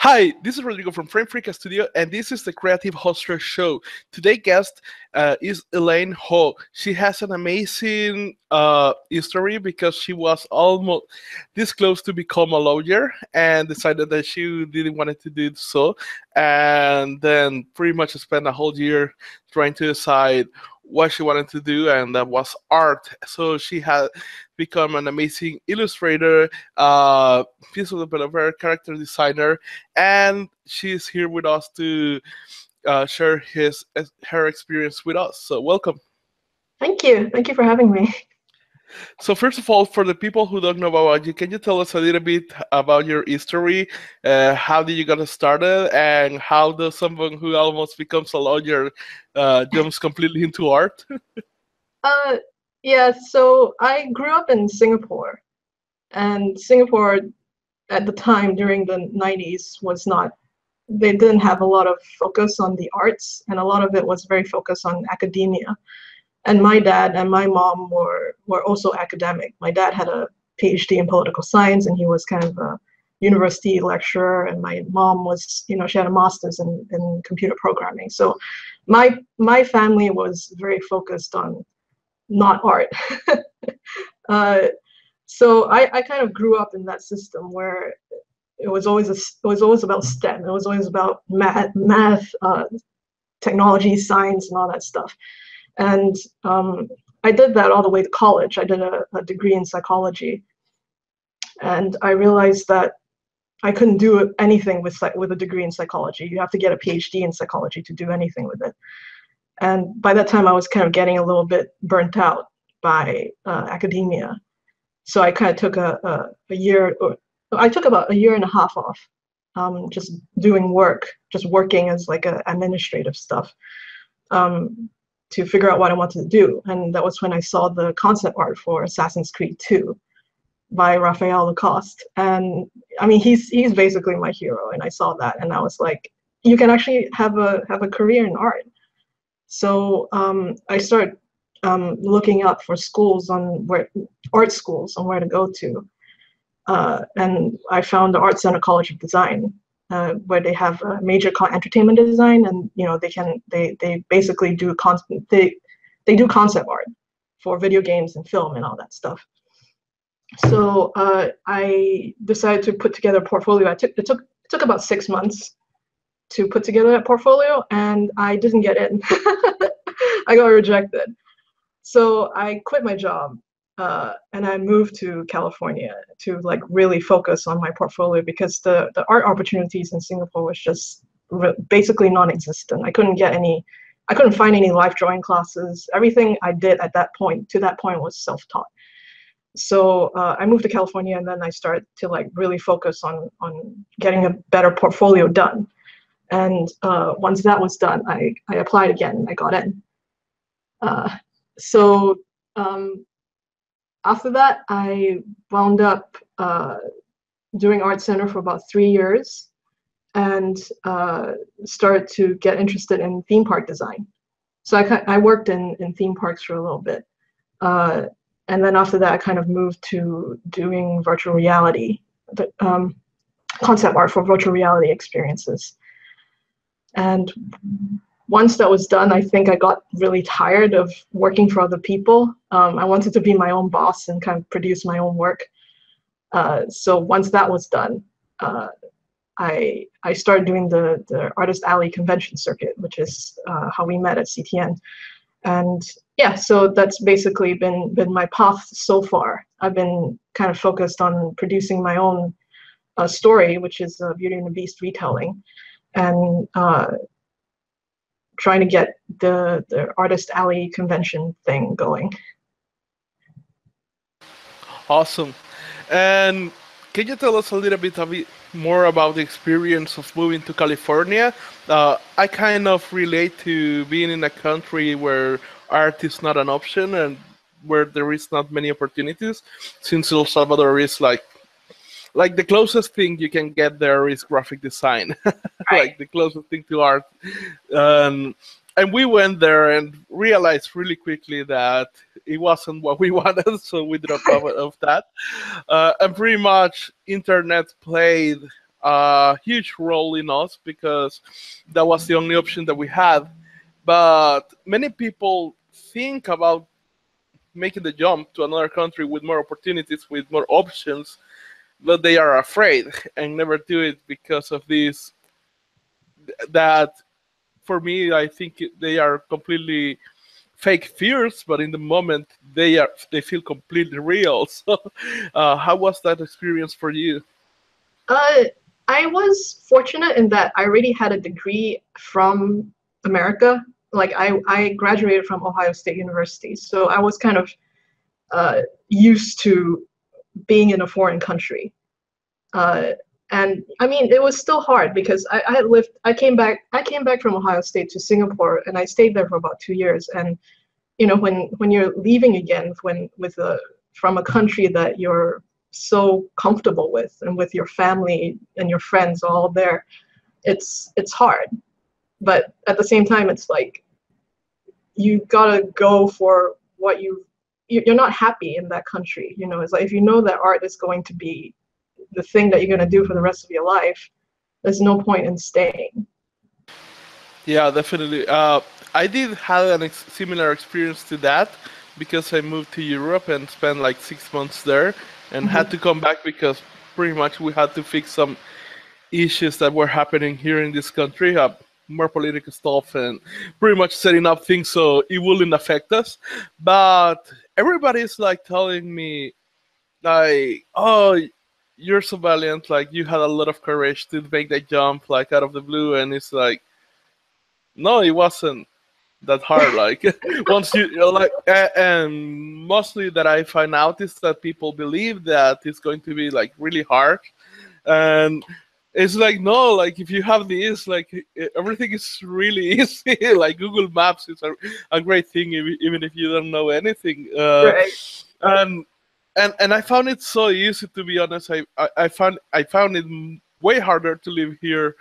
Hi, this is Rodrigo from Frame Freak Studio, and this is the Creative Hoster Show. Today's guest is Elaine Ho. She has an amazing history because she was almost this close to become a lawyer and decided that she didn't want to do so, and then pretty much spent a whole year trying to decide what she wanted to do, and that was art. So she had become an amazing illustrator, visual developer, character designer, and she's here with us to share her experience with us. So welcome. Thank you. Thank you for having me. So first of all, for the people who don't know about you, can you tell us a little bit about your history? How did you get started, and how does someone who almost becomes a lawyer jumps completely into art? Yeah, so I grew up in Singapore, and Singapore at the time during the 90s was not, they didn't have a lot of focus on the arts, and a lot of it was very focused on academia. And my dad and my mom were also academic. My dad had a PhD in political science, and he was kind of a university lecturer, and my mom was, she had a master's in computer programming. So my family was very focused on not art. So I kind of grew up in that system where it was always about STEM. It was always about math, technology, science, and all that stuff. And I did that all the way to college. I did a degree in psychology, and I realized that I couldn't do anything with a degree in psychology. You have to get a PhD in psychology to do anything with it. And by that time, I was kind of getting a little bit burnt out by academia. So I kind of took a year, or I took about a year and a half off, just doing work, just working as like administrative stuff, to figure out what I wanted to do. And that was when I saw the concept art for Assassin's Creed 2 by Raphael Lacoste. And I mean, he's basically my hero. And I saw that, and I was like, you can actually have a career in art. So I started looking up for schools art schools on where to go to, and I found the Art Center College of Design, where they have a major entertainment design, and they basically do they do concept art for video games and film and all that stuff. So I decided to put together a portfolio. It took about 6 months to put together that portfolio, and I didn't get in. I got rejected. So I quit my job, and I moved to California to like really focus on my portfolio, because the art opportunities in Singapore was just basically non-existent. I couldn't find any live drawing classes. Everything I did to that point was self-taught. So I moved to California, and then I started to like really focus on getting a better portfolio done. And once that was done, I applied again, and I got in. So after that, I wound up doing Art Center for about 3 years, and started to get interested in theme park design. So I worked in theme parks for a little bit. And then after that, I kind of moved to doing virtual reality, concept art for virtual reality experiences. And once that was done, I think I got really tired of working for other people. I wanted to be my own boss and kind of produce my own work. So once that was done, I started doing the Artist Alley convention circuit, which is how we met at CTN. And yeah, so that's basically been my path so far. I've been kind of focused on producing my own story, which is a Beauty and the Beast retelling, and trying to get the Artist Alley convention thing going. Awesome. And can you tell us a little bit more about the experience of moving to California? I kind of relate to being in a country where art is not an option and where there is not many opportunities, since El Salvador is like the closest thing you can get there is graphic design, like the closest thing to art. And we went there and realized really quickly that it wasn't what we wanted, so we dropped out of that. And pretty much internet played a huge role in us because that was the only option that we had. But many people think about making the jump to another country with more opportunities, with more options, but they are afraid and never do it because of this. That for me, I think they are completely fake fears, but in the moment they feel completely real. So, how was that experience for you? Uh, I was fortunate in that I already had a degree from America. Like I graduated from Ohio State University, so I was kind of used to being in a foreign country. Uh, and I mean, it was still hard because I had lived. I came back from Ohio State to Singapore, and I stayed there for about 2 years. And you know, when you're leaving again, from a country that you're so comfortable with, and with your family and your friends all there, it's hard. But at the same time, it's like you gotta go for what you're not happy in that country. You know, it's like if you know that art is going to be the thing that you're going to do for the rest of your life, there's no point in staying. Yeah, definitely. I did have an similar experience to that because I moved to Europe and spent like 6 months there and Mm-hmm. had to come back because pretty much we had to fix some issues that were happening here in this country, more political stuff, and pretty much setting up things so it wouldn't affect us. But everybody's like telling me, like, oh, you're so valiant, like you had a lot of courage to make that jump, like out of the blue, and it's like, no, it wasn't that hard. Like once you like, and mostly that I find out is that people believe that it's going to be like really hard, and it's like, no, like if you have this, like everything is really easy. Like Google Maps is a great thing, even if you don't know anything. Right. And and I found it so easy, to be honest. I found it way harder to live here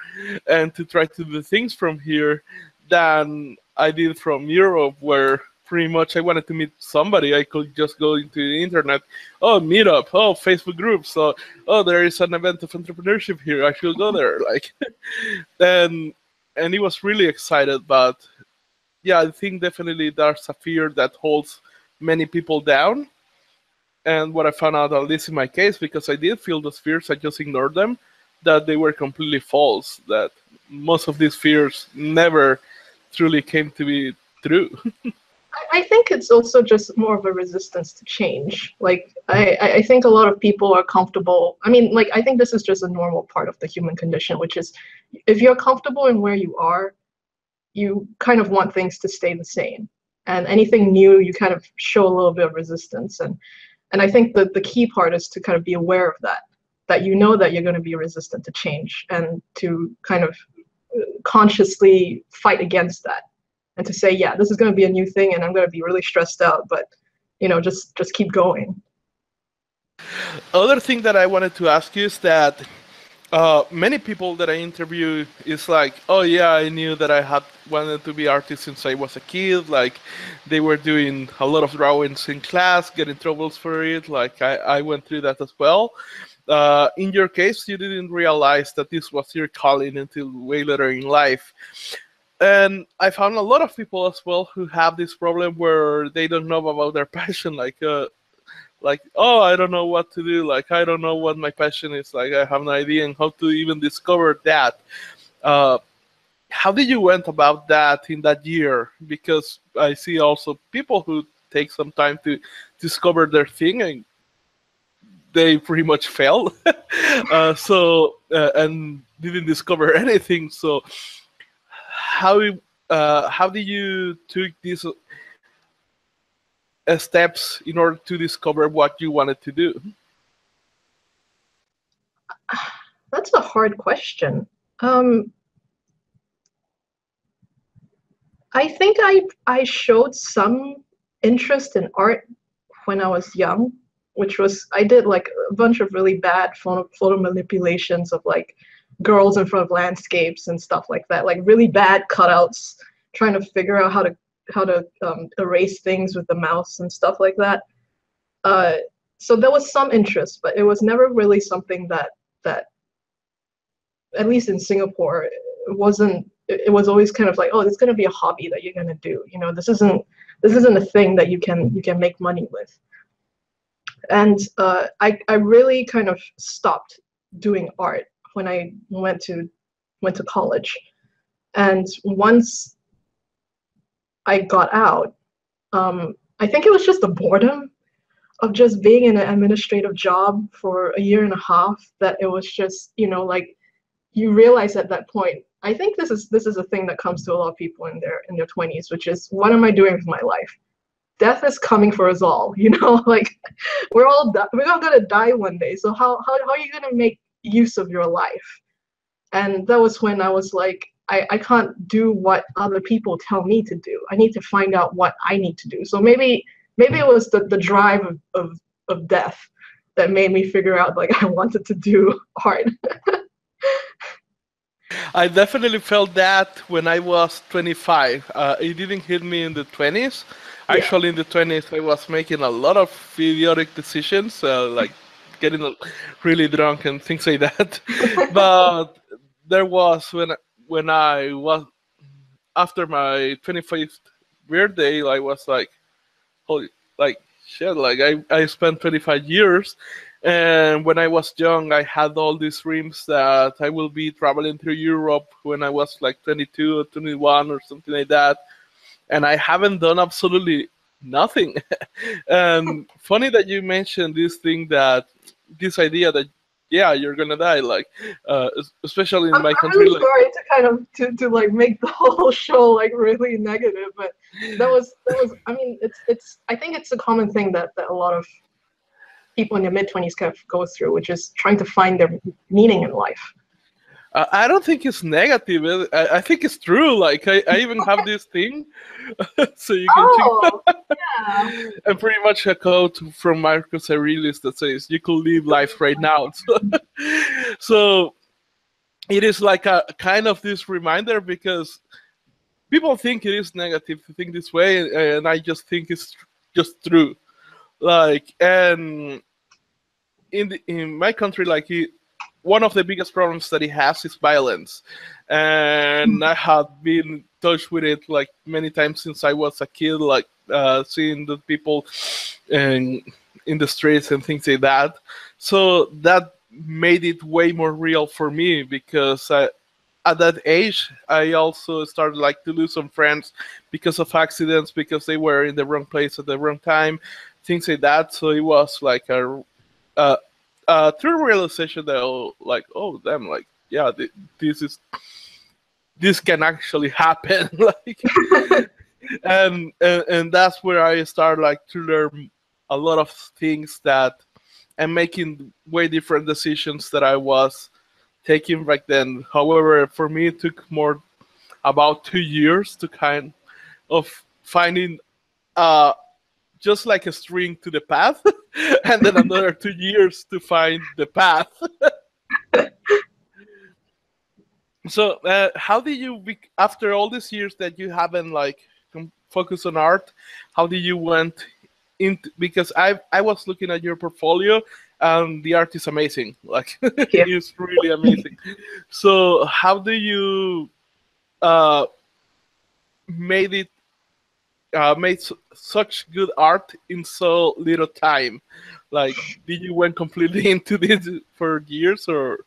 and to try to do things from here than I did from Europe, where pretty much I wanted to meet somebody. I could just go into the internet, oh, meetup, oh, Facebook groups, so oh, there is an event of entrepreneurship here. I should go there. Like, and and he was really excited. But yeah, I think definitely there's a fear that holds many people down. And what I found out, at least in my case, because I did feel those fears, I just ignored them, that they were completely false. That most of these fears never truly came to be true. I think it's also just more of a resistance to change. Like I think a lot of people are comfortable. I mean, like I think this is just a normal part of the human condition, which is if you're comfortable in where you are, you kind of want things to stay the same. And anything new, you kind of show a little bit of resistance. And I think that the key part is to kind of be aware of that you know that you're going to be resistant to change, and to kind of consciously fight against that, and to say, yeah, this is going to be a new thing and I'm going to be really stressed out, but you know, just keep going. Other thing that I wanted to ask you is that many people that I interview is like, oh yeah, I knew that I had wanted to be artist since I was a kid. Like they were doing a lot of drawings in class, getting troubles for it. Like I went through that as well. In your case, you didn't realize that this was your calling until way later in life. And I found a lot of people as well who have this problem where they don't know about their passion. Like, oh, I don't know what to do. Like I don't know what my passion is. Like I have no idea and how to even discover that. Uh, how did you went about that in that year? Because I see also people who take some time to discover their thing and they pretty much fail. And didn't discover anything. So how how did you took these steps in order to discover what you wanted to do? That's a hard question. Um, I think I showed some interest in art when I was young, which was I did like a bunch of really bad photo manipulations of like girls in front of landscapes and stuff like that, like really bad cutouts, trying to figure out how to erase things with the mouse and stuff like that. So there was some interest, but it was never really something that at least in Singapore, it wasn't. It was always kind of like, oh, it's going to be a hobby that you're going to do. You know, this isn't a thing that you can make money with. And I really kind of stopped doing art when I went to college. And once I got out, I think it was just the boredom of just being in an administrative job for a year and a half, that it was just, you know, like, you realize at that point, I think this is a thing that comes to a lot of people in their 20s, which is, what am I doing with my life? Death is coming for us all, you know, like, we're all gonna die one day. So how are you gonna make use of your life? And that was when I was like, I can't do what other people tell me to do. I need to find out what I need to do. So maybe it was the drive of death that made me figure out, like, I wanted to do art. I definitely felt that when I was 25. It didn't hit me in the 20s. Yeah. Actually, in the 20s, I was making a lot of idiotic decisions, like getting really drunk and things like that. But there was when I was after my 25th birthday, I was like, holy, like shit, like I spent 25 years. And when I was young, I had all these dreams that I will be traveling through Europe when I was like 22 or 21 or something like that. And I haven't done absolutely nothing. And funny that you mentioned this idea that, yeah, you're gonna die, like, especially in my country. I'm really sorry to kind of to like make the whole show like really negative, but that was I mean, it's I think it's a common thing that a lot of people in their mid-20s kind of go through, which is trying to find their meaning in life. I don't think it's negative. I think it's true. Like, I even have this thing, so you can check. Yeah. And pretty much a quote from Marcus Aurelius that says, "You could live life right now." So it is like a kind of this reminder, because people think it is negative to think this way, and I just think it's just true. Like, and in my country, like, one of the biggest problems that it has is violence, and I have been in touch with it like many times since I was a kid, like seeing the people in the streets and things like that. So that made it way more real for me, because at that age, I also started like to lose some friends because of accidents, because they were in the wrong place at the wrong time, things like that. So it was like true realization that, like, oh damn, like, yeah, this can actually happen. Like, and that's where I started like to learn a lot of things that and making way different decisions that I was taking back then. However, for me, it took more about 2 years to kind of finding just like a string to the path, and then another 2 years to find the path. So how did you, after all these years that you haven't like focused on art, how did you went into, because I was looking at your portfolio, and the art is amazing, like Yeah. it's really amazing. So how do you made such good art in so little time? Like, did you went completely into this for years, or?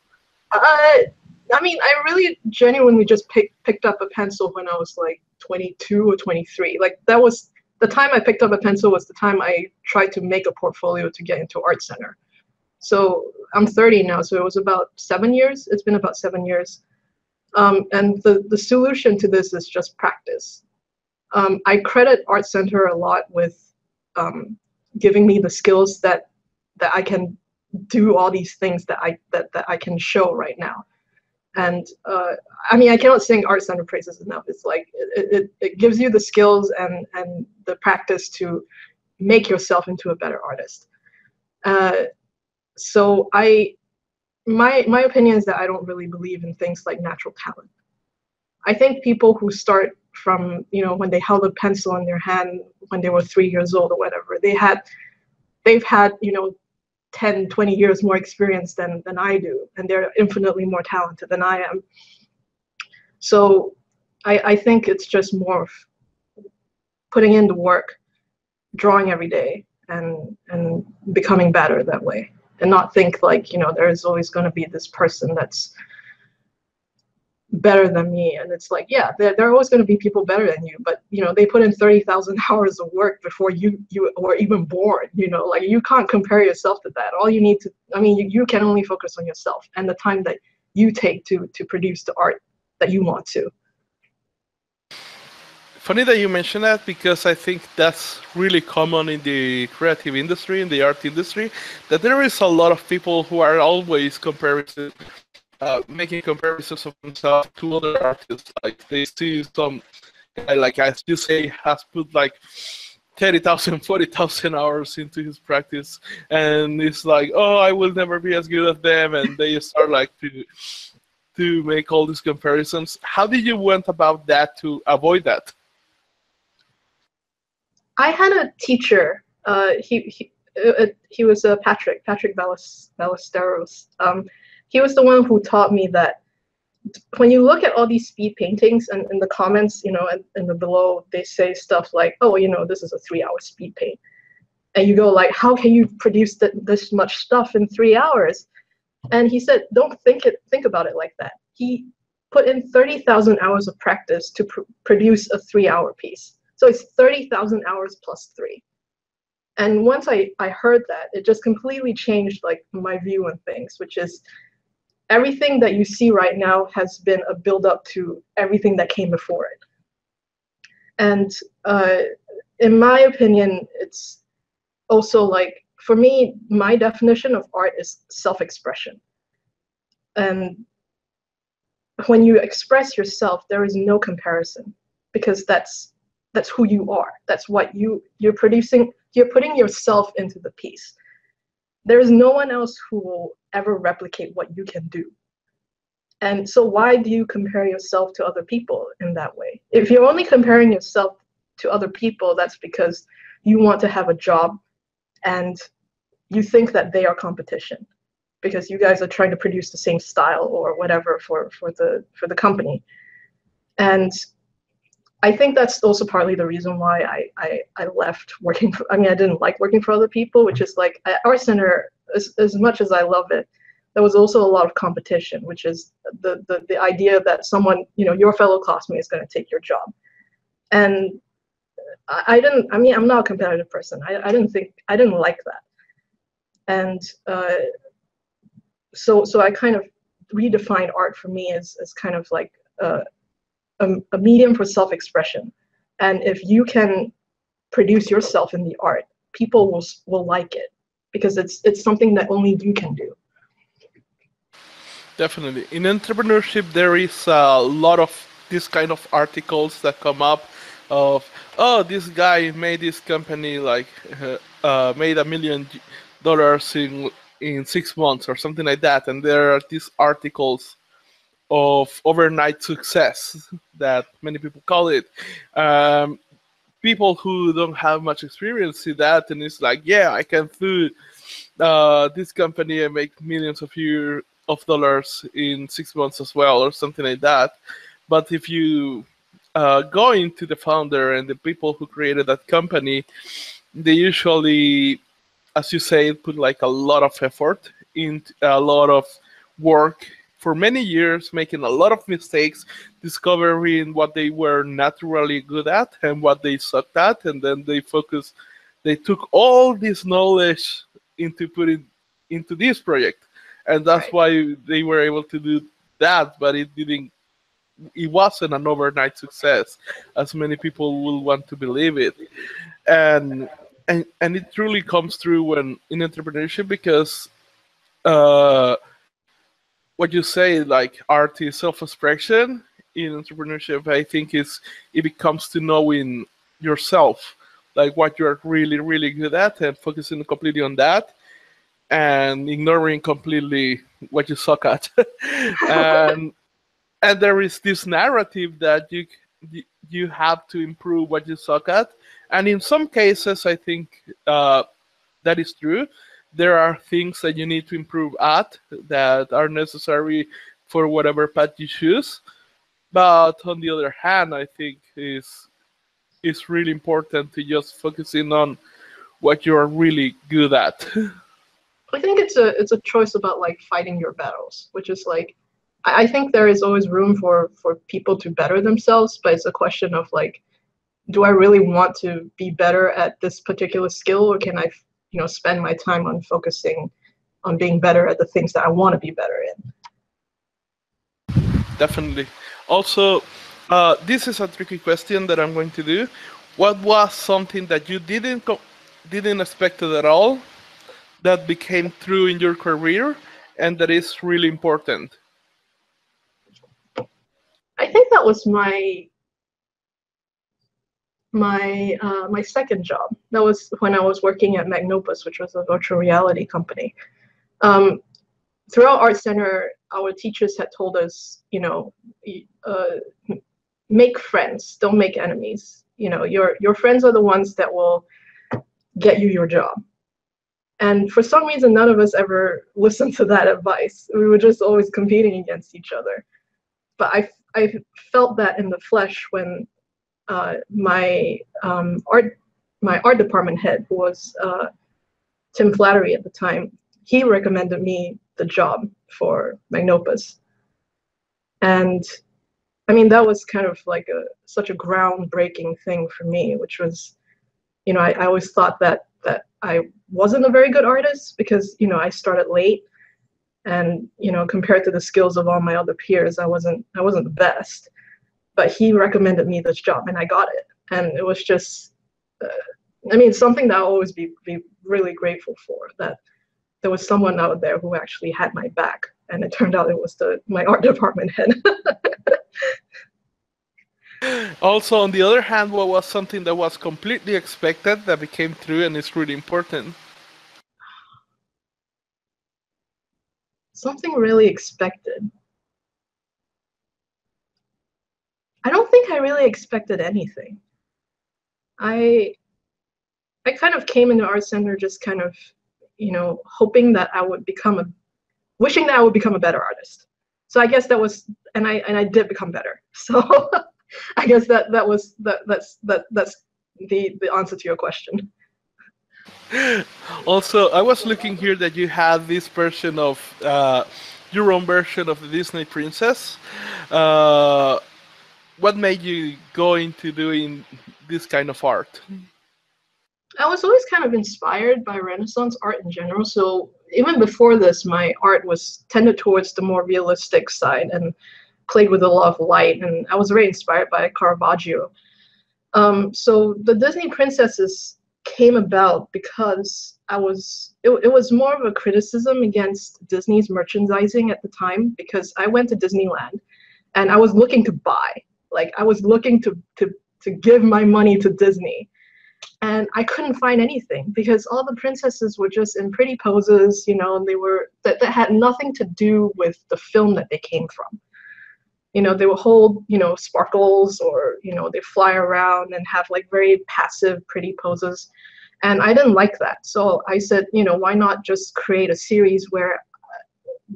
I mean, I really genuinely just picked up a pencil when I was like 22 or 23. Like, that was the time I picked up a pencil, was the time I tried to make a portfolio to get into art center. So I'm 30 now, so it was about 7 years. It's been about 7 years. And the solution to this is just practice. I credit Art Center a lot with giving me the skills that I can do all these things that I can show right now. And I mean, I cannot sing Art Center praises enough. It's like it gives you the skills and the practice to make yourself into a better artist. So my opinion is that I don't really believe in things like natural talent. I think people who start from, you know, when they held a pencil in their hand when they were 3 years old or whatever, they've had, you know, 10, 20 years more experience than I do, and they're infinitely more talented than I am. So I think it's just more of putting in the work, drawing every day, and becoming better that way, and not think like, you know, there's always going to be this person that's better than me. And it's like, yeah, there are always going to be people better than you, but you know, they put in 30,000 hours of work before you were even born. You know, like, you can't compare yourself to that. All you need to, I mean, you can only focus on yourself and the time that you take to produce the art that you want to. Funny that you mention that, because I think that's really common in the creative industry, in the art industry, that there is a lot of people who are always making comparisons of themselves to other artists. Like, they see some guy, like as you say, has put like 30,000, 40,000 hours into his practice, and it's like, oh, I will never be as good as them, and they start like to make all these comparisons. How did you went about that to avoid that? I had a teacher. He was Patrick Ballesteros. He was the one who taught me that when you look at all these speed paintings, and in the comments, you know, in the below, they say stuff like, oh, you know, this is a 3-hour speed paint, and you go like, how can you produce this much stuff in 3 hours? And he said, don't think about it like that. He put in 30,000 hours of practice to produce a 3-hour piece. So it's 30,000 hours plus 3. And once I heard that, it just completely changed like my view on things, which is everything that you see right now has been a build up to everything that came before it. And in my opinion, it's also like, for me, my definition of art is self-expression. And when you express yourself, there is no comparison, because that's who you are. That's what you're producing. You're putting yourself into the piece. There is no one else who will ever replicate what you can do. And so why do you compare yourself to other people in that way? If you're only comparing yourself to other people, that's because you want to have a job and you think that they are competition, because you guys are trying to produce the same style or whatever for the company. And I think that's also partly the reason why I left working for, I mean, I didn't like working for other people, which is like, at Art Center, as much as I love it, there was also a lot of competition, which is the idea that someone, you know, your fellow classmate is going to take your job. And I mean, I'm not a competitive person. I didn't like that. And so I kind of redefined art for me as kind of like a medium for self-expression. And if you can produce yourself in the art, people will like it, because it's something that only you can do. Definitely. In entrepreneurship, there is a lot of this kind of articles that come up of, oh, this guy made this company like made $1 million in 6 months or something like that, and there are these articles of overnight success that many people call it. People who don't have much experience see that, and it's like, yeah, I can food this company and make millions of dollars in 6 months as well, or something like that. But if you go into the founder and the people who created that company, they usually, as you say, put like a lot of effort into a lot of work for many years, making a lot of mistakes, discovering what they were naturally good at and what they sucked at, and then they took all this knowledge into putting into this project, and that's Right. why they were able to do that. But it wasn't an overnight success, as many people will want to believe it, and it truly comes through when in entrepreneurship, because what you say, like art is self-expression. In entrepreneurship, I think it becomes to knowing yourself, like what you're really, really good at, and focusing completely on that, and ignoring completely what you suck at. and and there is this narrative that you have to improve what you suck at, and in some cases, I think that is true. there are things that you need to improve at that are necessary for whatever path you choose. But on the other hand, I think it's really important to just focus in on what you are really good at. I think it's a choice about like fighting your battles, which is like I think there is always room for people to better themselves, but it's a question of like, do I really want to be better at this particular skill, or can I, spend my time on focusing on being better at the things that I want to be better in? Definitely. Also, this is a tricky question that I'm going to do. What was something that you didn't expect it at all that became true in your career and that is really important? I think that was my second job. That was when I was working at Magnopus, which was a virtual reality company. Throughout Art Center, our teachers had told us, make friends, don't make enemies. Your friends are the ones that will get you your job. And for some reason, none of us ever listened to that advice. We were just always competing against each other. But I felt that in the flesh when my art department head, who was Tim Flattery at the time, he recommended me the job for Magnopus. And I mean, that was kind of like such a groundbreaking thing for me, which was, I always thought that I wasn't a very good artist because, I started late, and, compared to the skills of all my other peers, I wasn't the best. But he recommended me this job, and I got it. And it was just, something that I'll always be really grateful for, that there was someone out there who actually had my back. And it turned out it was my art department head. Also, on the other hand, what was something that was completely expected that became true and is really important? Something really expected. I don't think I really expected anything. I kind of came into Art Center just kind of, hoping that I would wishing that I would become a better artist. So I guess that was, and I did become better. So I guess that's the answer to your question. Also, I was looking here that you had this version of your own version of the Disney princess. Uh, what made you go into doing this kind of art? I was always kind of inspired by Renaissance art in general. So even before this, my art was tended towards the more realistic side and played with a lot of light. And I was very inspired by Caravaggio. So the Disney princesses came about because it was more of a criticism against Disney's merchandising at the time, because I went to Disneyland and I was looking to buy, like I was looking to give my money to Disney. And I couldn't find anything because all the princesses were just in pretty poses, and they were that had nothing to do with the film that they came from. They would hold, sparkles, or, they fly around and have like very passive, pretty poses. And I didn't like that. So I said, why not just create a series where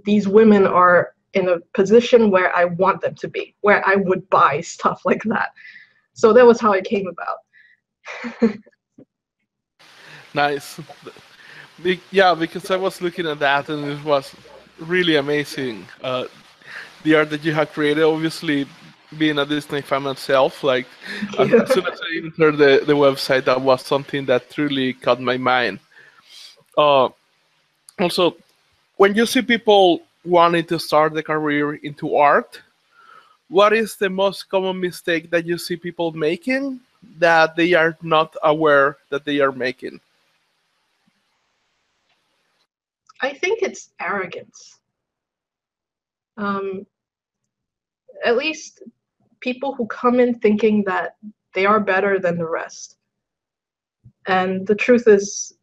these women are in a position where I want them to be, where I would buy stuff like that. So that was how it came about. Nice. Yeah, because I was looking at that and it was really amazing. The art that you have created, obviously being a Disney fan myself, like as soon as I entered the website, that was something that truly caught my mind. Uh, Also, when you see people wanting to start the career into art, what is the most common mistake that you see people making that they are not aware that they are making? I think it's arrogance. Um, at least people who come in thinking that they are better than the rest. And the truth is,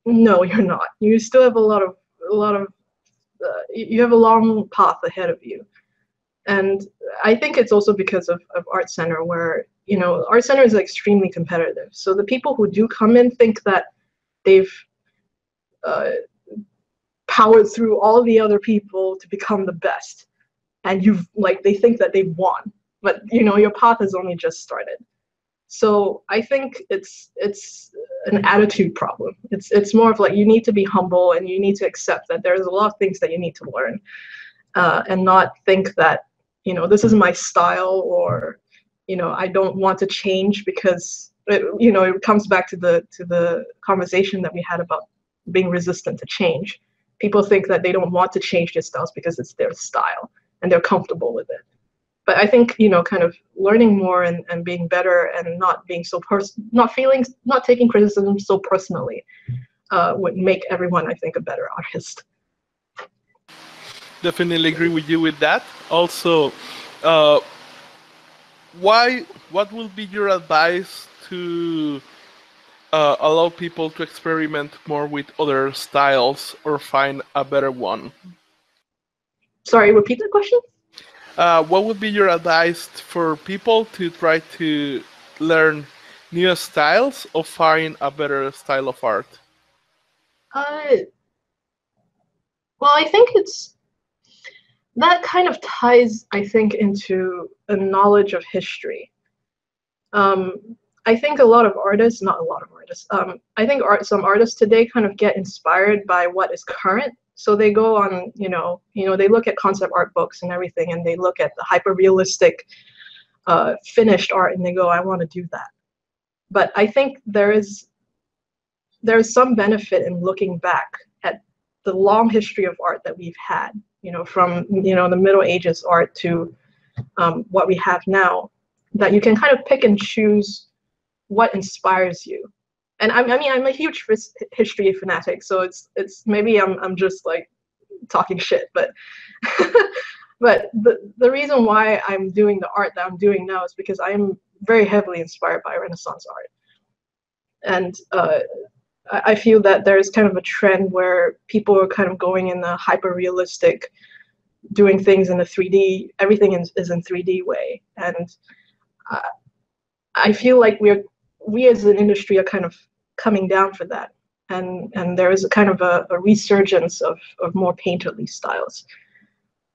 no, you're not. You still have a lot of you have a long path ahead of you. And I think it's also because of Art Center, where, Art Center is extremely competitive. So the people who do come in think that they've powered through all the other people to become the best, and they think that they've won, but your path has only just started. So I think it's an attitude problem. It's more of like, you need to be humble and you need to accept that there's a lot of things that you need to learn, and not think that this is my style, or I don't want to change, because it comes back to the conversation that we had about being resistant to change. People think that they don't want to change their styles because it's their style and they're comfortable with it. But I think kind of learning more and being better, and not being so not taking criticism so personally, would make everyone, I think, a better artist. Definitely agree with you with that. Also, what will be your advice to allow people to experiment more with other styles or find a better one? Sorry, repeat the question? What would be your advice for people to try to learn new styles or find a better style of art? Well, I think that kind of ties, I think, into a knowledge of history. I think a lot of artists, not a lot of artists, I think some artists today kind of get inspired by what is current. So they go on, they look at concept art books and everything, and they look at the hyper-realistic finished art, and they go, I want to do that. But I think there is some benefit in looking back at the long history of art that we've had, from the Middle Ages art to what we have now, that you can kind of pick and choose what inspires you. And I mean, I'm a huge history fanatic, so it's maybe I'm just like talking shit, but but the reason why I'm doing the art that I'm doing now is because I am very heavily inspired by Renaissance art, and I feel that there's kind of a trend where people are kind of going in the hyper-realistic, doing things in the 3D, everything is in 3D way, and I feel like we as an industry are kind of coming down for that, and there is a kind of a resurgence of more painterly styles.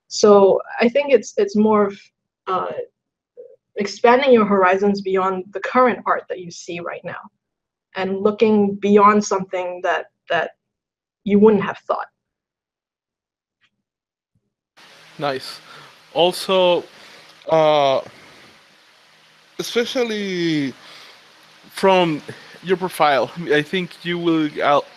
So I think it's more of expanding your horizons beyond the current art that you see right now, and looking beyond something that you wouldn't have thought. Nice. Also, especially from your profile, I think you will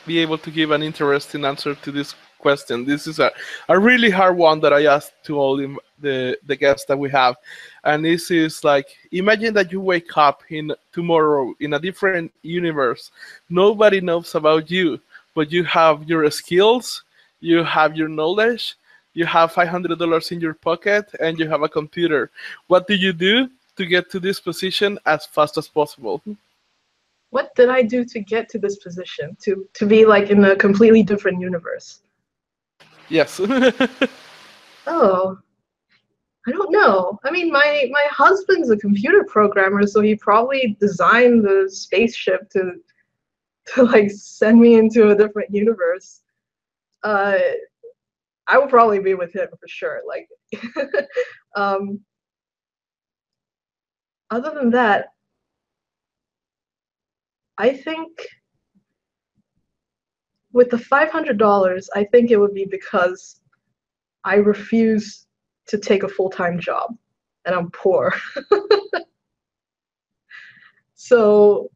be able to give an interesting answer to this question. This is a really hard one that I asked to all the guests that we have. And this is like, imagine that you wake up tomorrow in a different universe. Nobody knows about you, but you have your skills, you have your knowledge, you have $500 in your pocket, and you have a computer. What do you do to get to this position as fast as possible? What did I do to get to this position? To be like in a completely different universe? Yes. Oh, I don't know. I mean, my husband's a computer programmer, so he probably designed the spaceship to like send me into a different universe. I would probably be with him for sure. Like, other than that, I think with the $500, I think it would be because I refuse to take a full-time job, and I'm poor. So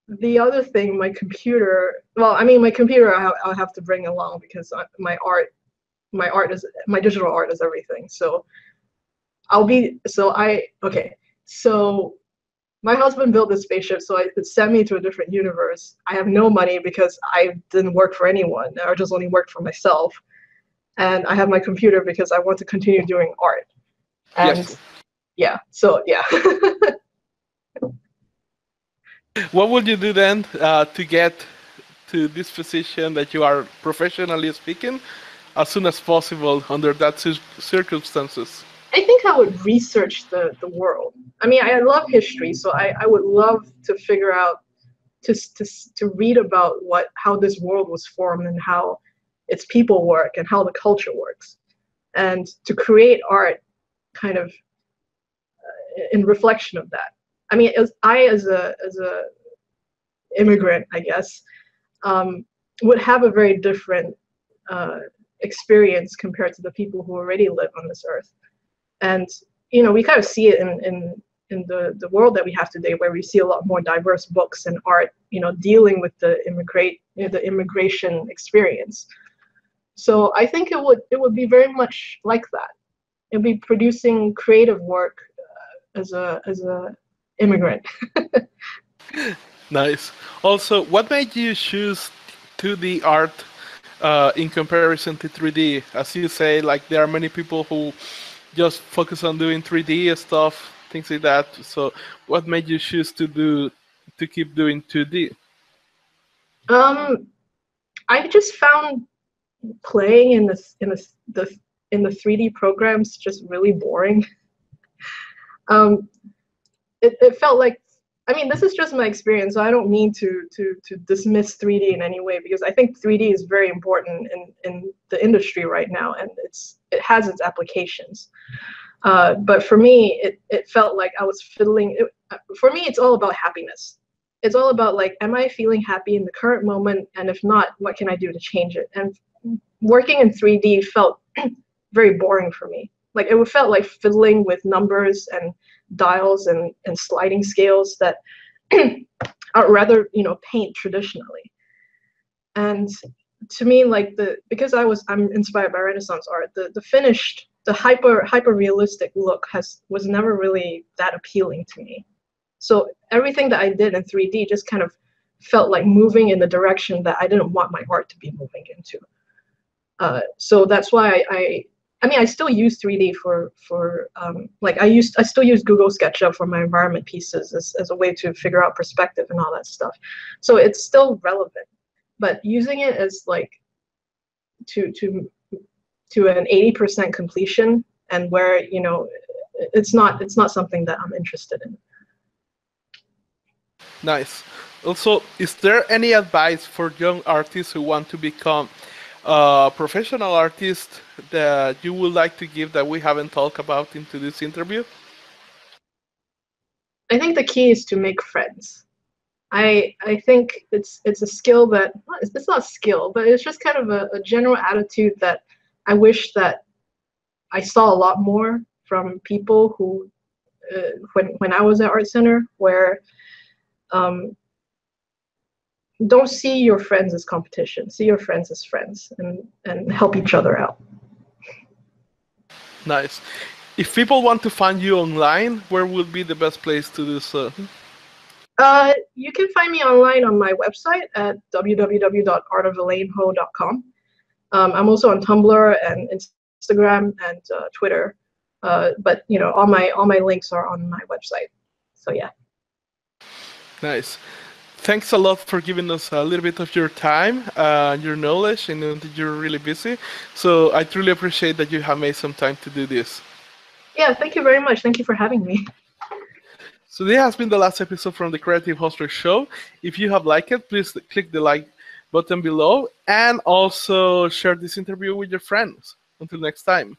the other thing, my computer. Well, I mean, my computer I'll have to bring along because my digital art is everything. So So my husband built this spaceship so it could send me to a different universe. I have no money because I didn't work for anyone. I just only worked for myself. And I have my computer because I want to continue doing art. And Yes. yeah, so yeah. What would you do then to get to this position that you are professionally speaking as soon as possible under that circumstances? I think I would research the world. I mean, I love history, so I would love to figure out to read about how this world was formed and how its people work and how the culture works, and to create art kind of in reflection of that. I mean, as a immigrant, I guess, would have a very different experience compared to the people who already live on this earth. And we kind of see it in the world that we have today, where we see a lot more diverse books and art, dealing with the immigration experience. So I think it would be very much like that. It'd be producing creative work as a immigrant. Nice. Also, what made you choose 2D art in comparison to 3D? As you say, like there are many people who just focus on doing 3D stuff, things like that. So, what made you choose to keep doing 2D? I just found playing in the 3D programs just really boring. It felt like, I mean, this is just my experience, so I don't mean to dismiss 3D in any way, because I think 3D is very important in the industry right now, and it has its applications. But for me, it felt like I was fiddling. For me, it's all about happiness. It's all about, like, am I feeling happy in the current moment? And if not, what can I do to change it? And working in 3D felt very boring for me. Like, it felt like fiddling with numbers and dials and sliding scales that I'd rather, paint traditionally. And to me, like, because I'm inspired by Renaissance art, the finished, the hyper realistic look was never really that appealing to me. So everything that I did in 3D just kind of felt like moving in the direction that I didn't want my art to be moving into. So that's why I mean, I still use 3D for like I still use Google SketchUp for my environment pieces as a way to figure out perspective and all that stuff. So it's still relevant, but using it as like to an 80% completion, and where it's not something that I'm interested in. Nice. Also, is there any advice for young artists who want to become professional artist that you would like to give that we haven't talked about into this interview? I think the key is to make friends. I think it's a skill that it's not skill, but it's just kind of a general attitude that I wish that I saw a lot more from people who when I was at Art Center, where don't see your friends as competition. See your friends as friends, and help each other out. Nice. If people want to find you online, where would be the best place to do so? You can find me online on my website at www.artofelainho.com. I'm also on Tumblr and Instagram and Twitter, but all my links are on my website. So yeah. Nice. Thanks a lot for giving us a little bit of your time, your knowledge. I know that you're really busy, so I truly appreciate that you have made some time to do this. Yeah, thank you very much. Thank you for having me. So this has been the last episode from the Creative Hostler Show. If you have liked it, please click the like button below, and also share this interview with your friends. Until next time.